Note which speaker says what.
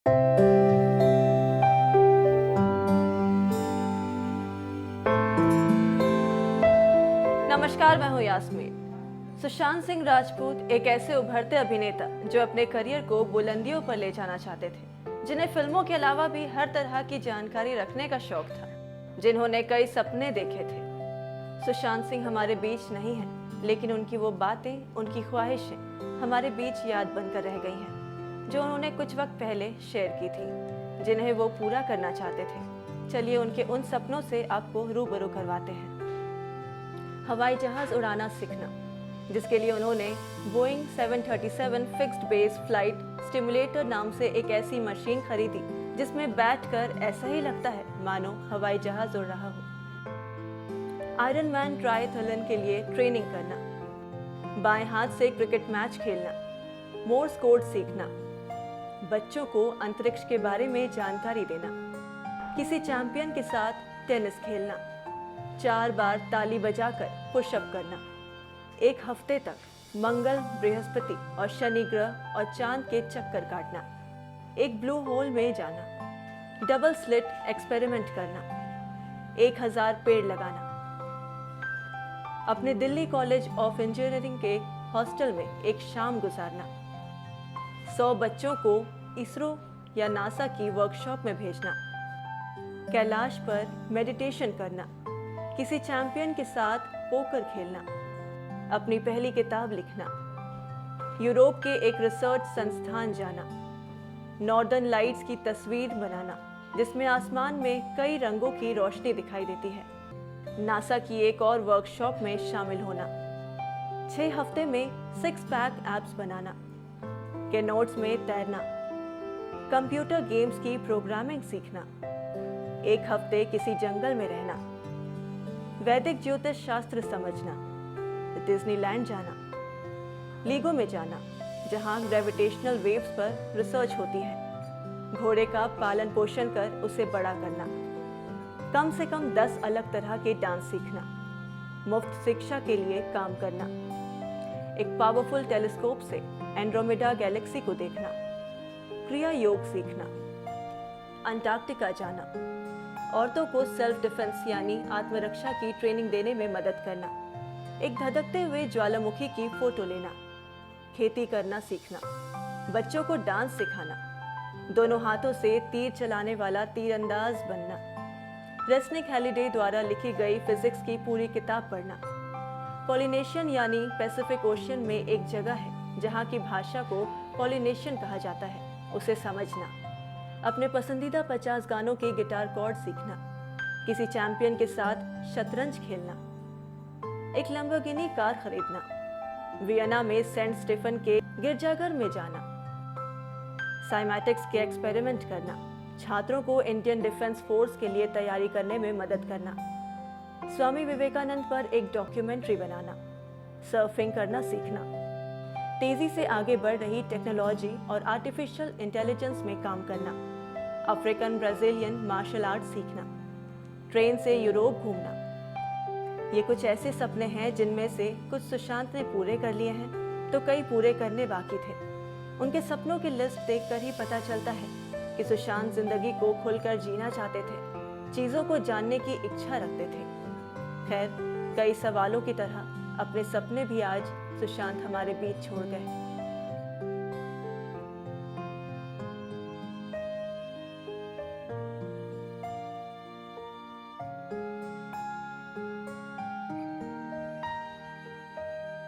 Speaker 1: नमस्कार, मैं हूं यास्मीन। सुशांत सिंह राजपूत एक ऐसे उभरते अभिनेता जो अपने करियर को बुलंदियों पर ले जाना चाहते थे, जिन्हें फिल्मों के अलावा भी हर तरह की जानकारी रखने का शौक था, जिन्होंने कई सपने देखे थे। सुशांत सिंह हमारे बीच नहीं है, लेकिन उनकी वो बातें, उनकी ख्वाहिशें हमारे बीच याद बनकर रह गई हैं, जो उन्होंने कुछ वक्त पहले शेयर की थी, जिन्हें वो पूरा करना चाहते थे। चलिए उनके उन सपनों से आपको रूबरू करवाते हैं। हवाई जहाज उड़ाना सीखना, जिसके लिए उन्होंने Boeing 737 fixed base flight stimulator नाम से एक ऐसी मशीन खरीदी जिसमें बैठकर ऐसा ही लगता है मानो हवाई जहाज उड़ रहा हो। आयरन मैन ट्रायथलन के लिए ट्रेनिंग करना, बाएं हाथ से क्रिकेट मैच खेलना, मोर्स कोड सीखना, बच्चों को अंतरिक्ष के बारे में जानकारी देना, किसी चैंपियन के साथ टेनिस खेलना, 4 बार ताली बजाकर पुशअप करना, एक हफ्ते तक मंगल, बृहस्पति और शनि ग्रह और चांद के चक्कर काटना, एक ब्लू होल में जाना, डबल स्लिट एक्सपेरिमेंट करना, 1000 पेड़ लगाना, अपने दिल्ली कॉलेज ऑफ इंजीनियरिंग के हॉस्टल में एक शाम गुजारना, 100 बच्चों को इसरो या नासा की वर्कशॉप में भेजना, कैलाश पर मेडिटेशन करना, किसी चैंपियन के साथ पोकर खेलना, अपनी पहली किताब लिखना, यूरोप के एक रिसर्च संस्थान जाना, नॉर्दर्न लाइट्स की तस्वीर बनाना जिसमें आसमान में कई रंगों की रोशनी दिखाई देती है, नासा की एक और वर्कशॉप में शामिल होना, 6 हफ्ते में 6 पैक एप्स बनाना, के नोट्स में तैरना, कंप्यूटर गेम्स की प्रोग्रामिंग सीखना, 1 हफ्ते किसी जंगल में रहना, वैदिक ज्योतिष शास्त्र समझना, डिज्नीलैंड जाना, लीगो में जाना जहां ग्रेविटेशनल वेव्स पर रिसर्च होती है, घोड़े का पालन पोषण कर उसे बड़ा करना, कम से कम 10 अलग तरह के डांस सीखना, मुफ्त शिक्षा के लिए काम करना, एक पावरफुल टेलीस्कोप से एंड्रोमेडा गैलेक्सी को देखना, क्रिया योग सीखना, अंटार्कटिका जाना, औरतों को सेल्फ डिफेंस यानी आत्मरक्षा की ट्रेनिंग देने में मदद करना, एक धधकते हुए ज्वालामुखी की फोटो लेना, खेती करना सीखना, बच्चों को डांस सिखाना, दोनों हाथों से तीर चलाने वाला तीरंदाज बनना, रेस्निक हैलिडे द्वारा लिखी गई फिजिक्स की पूरी किताब पढ़ना, पॉलिनेशियन यानी पैसिफिक ओशियन में एक जगह है जहाँ की भाषा को पॉलिनेशियन कहा जाता है, उसे समझना, अपने पसंदीदा 50 गानों के गिटार कॉर्ड सीखना, किसी चैंपियन के साथ शतरंज खेलना, एक लैम्बोर्गिनी कार खरीदना, वियना में सेंट स्टीफन के गिरजाघर में जाना, साइमैटिक्स के एक्सपेरिमेंट करना, छात्रों को इंडियन डिफेंस फोर्स के लिए तैयारी करने में मदद करना, स्वामी विवेकानंद पर एक डॉक्यूमेंट्री बनाना, सर्फिंग करना सीखना, तेजी से आगे बढ़ रही टेक्नोलॉजी और आर्टिफिशियल इंटेलिजेंस में काम करना, अफ्रीकन ब्राजीलियन मार्शल आर्ट सीखना, ट्रेन से यूरोप घूमना। ये कुछ ऐसे सपने हैं जिनमें से कुछ सुशांत ने पूरे कर लिए हैं, तो कई पूरे करने बाकी थे। उनके सपनों की लिस्ट देखकर ही पता चलता है कि सुशांत जिंदगी को खुलकर जीना चाहते थे, चीज़ों को जानने की इच्छा रखते थे। खैर, कई सवालों की तरह अपने सपने भी आज सुशांत हमारे बीच छोड़ गए।